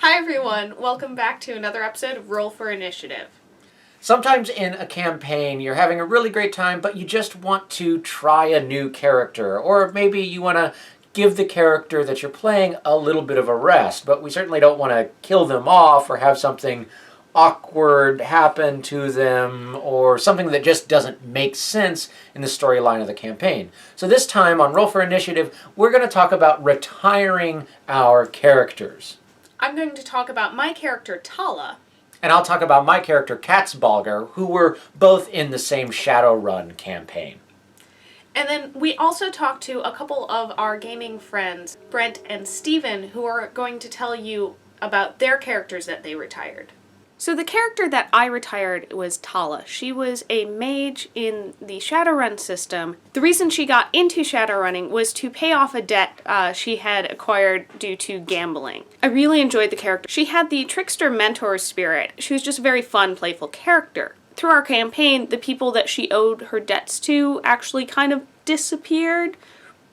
Hi everyone, welcome back to another episode of Roll for Initiative. Sometimes in a campaign, you're having a really great time, but you just want to try a new character, or maybe you want to give the character that you're playing a little bit of a rest, but we certainly don't want to kill them off or have something awkward happen to them or something that just doesn't make sense in the storyline of the campaign. So this time on Roll for Initiative, we're going to talk about retiring our characters. I'm going to talk about my character, Tala. And I'll talk about my character, Bolger, who were both in the same Shadowrun campaign. And then we also talked to a couple of our gaming friends, Brent and Steven, who are going to tell you about their characters that they retired. So the character that I retired was Tala. She was a mage in the Shadowrun system. The reason she got into Shadowrunning was to pay off a debt she had acquired due to gambling. I really enjoyed the character. She had the trickster mentor spirit. She was just a very fun, playful character. Through our campaign, the people that she owed her debts to actually kind of disappeared,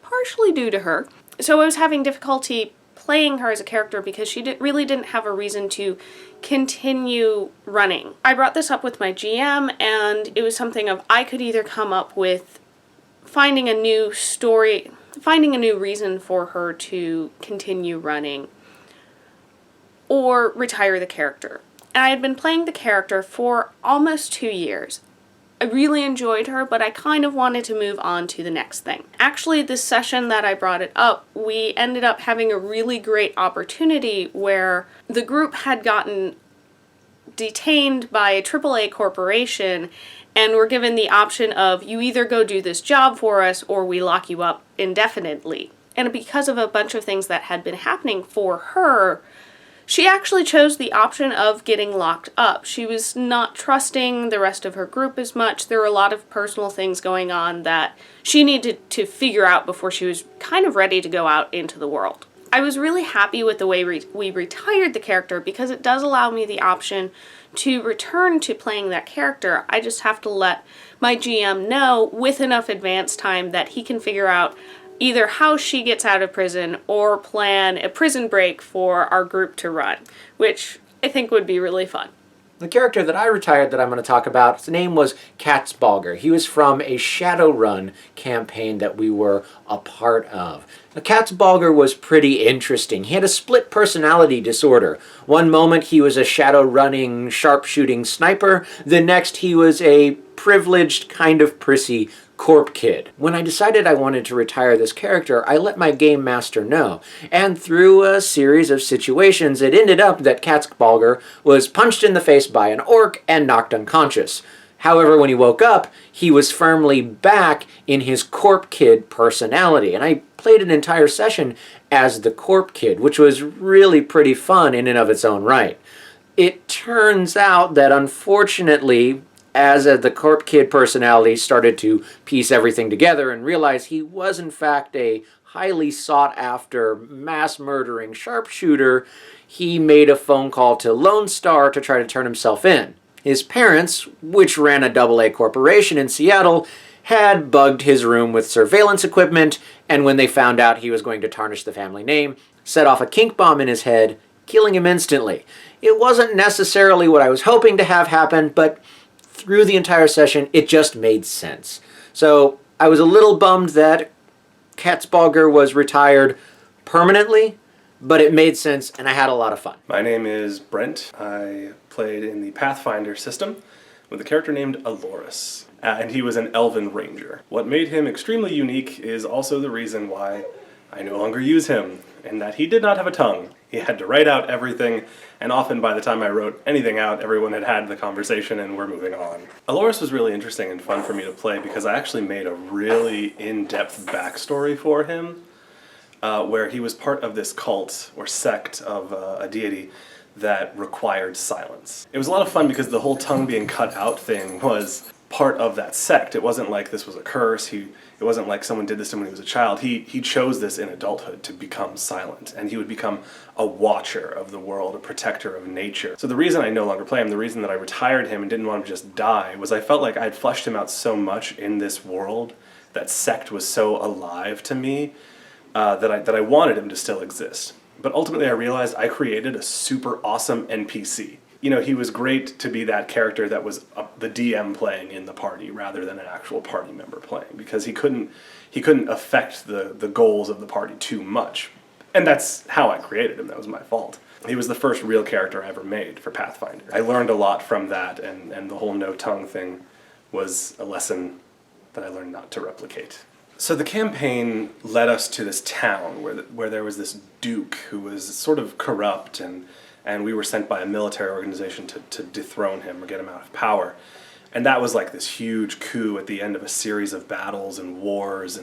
partially due to her. So I was having difficulty playing her as a character because she really didn't have a reason to continue running. I brought this up with my GM, and it was something of I could either come up with finding a new story, finding a new reason for her to continue running, or retire the character. And I had been playing the character for almost 2 years. I really enjoyed her, but I kind of wanted to move on to the next thing. Actually, this session that I brought it up, we ended up having a really great opportunity where the group had gotten detained by a AAA corporation and were given the option of you either go do this job for us or we lock you up indefinitely. And because of a bunch of things that had been happening for her, she actually chose the option of getting locked up. She was not trusting the rest of her group as much. There were a lot of personal things going on that she needed to figure out before she was kind of ready to go out into the world. I was really happy with the way we retired the character because it does allow me the option to return to playing that character. I just have to let my GM know with enough advance time that he can figure out either how she gets out of prison or plan a prison break for our group to run, which I think would be really fun. The character that I retired that I'm going to talk about, his name was Bolger. He was from a Shadowrun campaign that we were a part of. Now, Bolger was pretty interesting. He had a split personality disorder. One moment he was a Shadowrunning, sharpshooting sniper. The next he was a privileged, kind of prissy corp kid. When I decided I wanted to retire this character, I let my game master know. And through a series of situations, it ended up that Bolger was punched in the face by an orc and knocked unconscious. However, when he woke up, he was firmly back in his corp kid personality. And I played an entire session as the corp kid, which was really pretty fun in and of its own right. It turns out that unfortunately, as the corp kid personality started to piece everything together and realize he was in fact a highly sought after mass murdering sharpshooter, he made a phone call to Lone Star to try to turn himself in. His parents, which ran a AA corporation in Seattle, had bugged his room with surveillance equipment, and when they found out he was going to tarnish the family name, set off a kink bomb in his head, killing him instantly. It wasn't necessarily what I was hoping to have happen, but through the entire session, it just made sense. So I was a little bummed that Bolger was retired permanently, but it made sense and I had a lot of fun. My name is Brent. I played in the Pathfinder system with a character named Lorris, and he was an elven ranger. What made him extremely unique is also the reason why I no longer use him, in that he did not have a tongue. He had to write out everything, and often by the time I wrote anything out, everyone had had the conversation and we're moving on. Lorris was really interesting and fun for me to play because I actually made a really in-depth backstory for him, where he was part of this cult or sect of a deity that required silence. It was a lot of fun because the whole tongue being cut out thing was part of that sect. It wasn't like this was a curse. It wasn't like someone did this to him when he was a child. He chose this in adulthood to become silent, and he would become a watcher of the world, a protector of nature. So the reason I no longer play him, the reason that I retired him and didn't want him to just die, was I felt like I'd fleshed him out so much in this world. That sect was so alive to me that I wanted him to still exist. But ultimately I realized I created a super awesome NPC. You know, he was great to be that character that was the DM playing in the party rather than an actual party member playing, because he couldn't affect the goals of the party too much. And that's how I created him. That was my fault. He was the first real character I ever made for Pathfinder. I learned a lot from that, and the whole no-tongue thing was a lesson that I learned not to replicate. So the campaign led us to this town where there was this duke who was sort of corrupt, and we were sent by a military organization to dethrone him or get him out of power. And that was like this huge coup at the end of a series of battles and wars,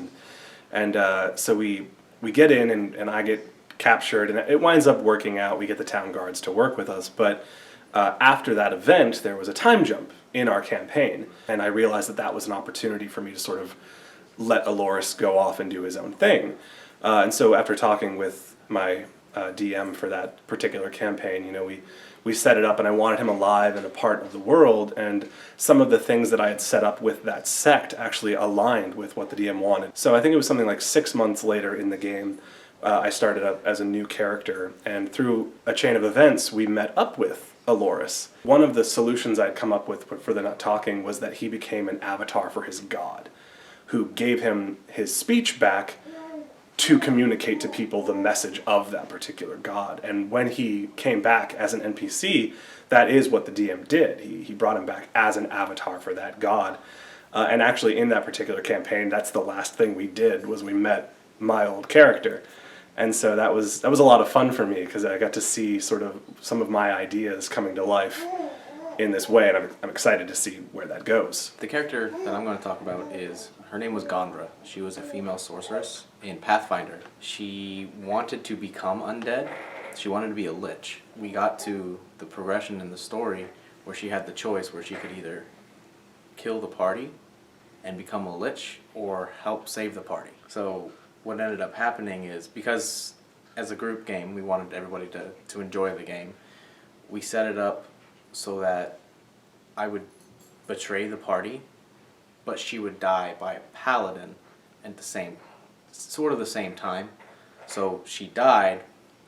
and so we get in, and I get captured, and it winds up working out. We get the town guards to work with us, but after that event, there was a time jump in our campaign, and I realized that was an opportunity for me to sort of let Lorris go off and do his own thing. And so after talking with my DM for that particular campaign, you know, we set it up, and I wanted him alive and a part of the world, and some of the things that I had set up with that sect actually aligned with what the DM wanted. So I think it was something like 6 months later in the game, I started up as a new character, and through a chain of events, we met up with Lorris. One of the solutions I'd come up with for the not talking was that he became an avatar for his god, who gave him his speech back to communicate to people the message of that particular god. And when he came back as an NPC, that is what the DM did. He brought him back as an avatar for that god. And actually in that particular campaign, that's the last thing we did, was we met my old character. And so that was a lot of fun for me, because I got to see sort of some of my ideas coming to life in this way, and I'm excited to see where that goes. The character that I'm going to talk about her name was Gondra. She was a female sorceress in Pathfinder. She wanted to become undead. She wanted to be a lich. We got to the progression in the story where she had the choice where she could either kill the party and become a lich or help save the party. So what ended up happening is, because as a group game we wanted everybody to enjoy the game, we set it up so that I would betray the party, but she would die by a paladin at the same time. So she died,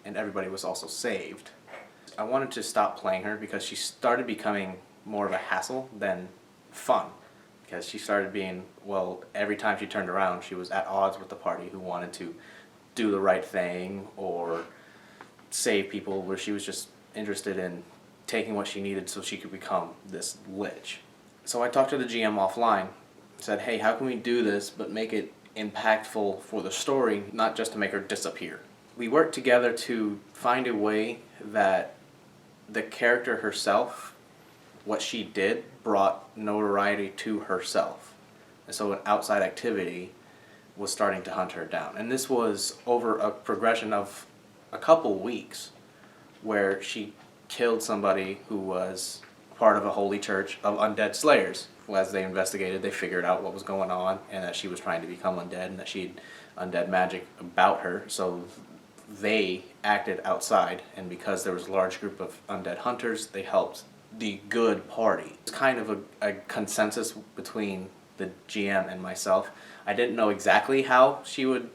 and everybody was also saved. I wanted to stop playing her because she started becoming more of a hassle than fun. Because she started being, well, every time she turned around, she was at odds with the party who wanted to do the right thing or save people, where she was just interested in taking what she needed so she could become this lich. So I talked to the GM offline, said, hey, how can we do this but make it impactful for the story, not just to make her disappear? We worked together to find a way that the character herself, what she did, brought notoriety to herself. And so an outside activity was starting to hunt her down. And this was over a progression of a couple weeks, where she killed somebody who was part of a holy church of undead slayers. As they investigated, they figured out what was going on, and that she was trying to become undead, and that she had undead magic about her. So they acted outside, and because there was a large group of undead hunters, they helped the good party. It's kind of a consensus between the GM and myself. I didn't know exactly how she would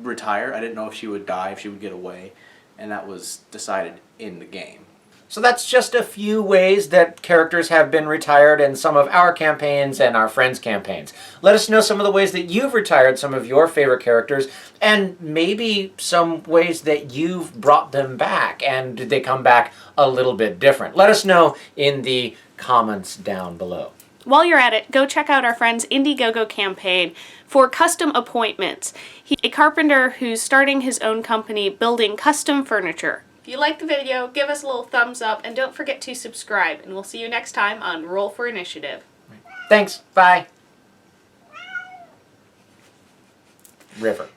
retire. I didn't know if she would die, if she would get away, and that was decided in the game. So that's just a few ways that characters have been retired in some of our campaigns and our friends' campaigns. Let us know some of the ways that you've retired some of your favorite characters, and maybe some ways that you've brought them back, and did they come back a little bit different? Let us know in the comments down below. While you're at it, go check out our friend's Indiegogo campaign for custom appointments. He's a carpenter who's starting his own company building custom furniture. If you liked the video, give us a little thumbs up, and don't forget to subscribe, and we'll see you next time on Roll for Initiative. Thanks. Bye. River.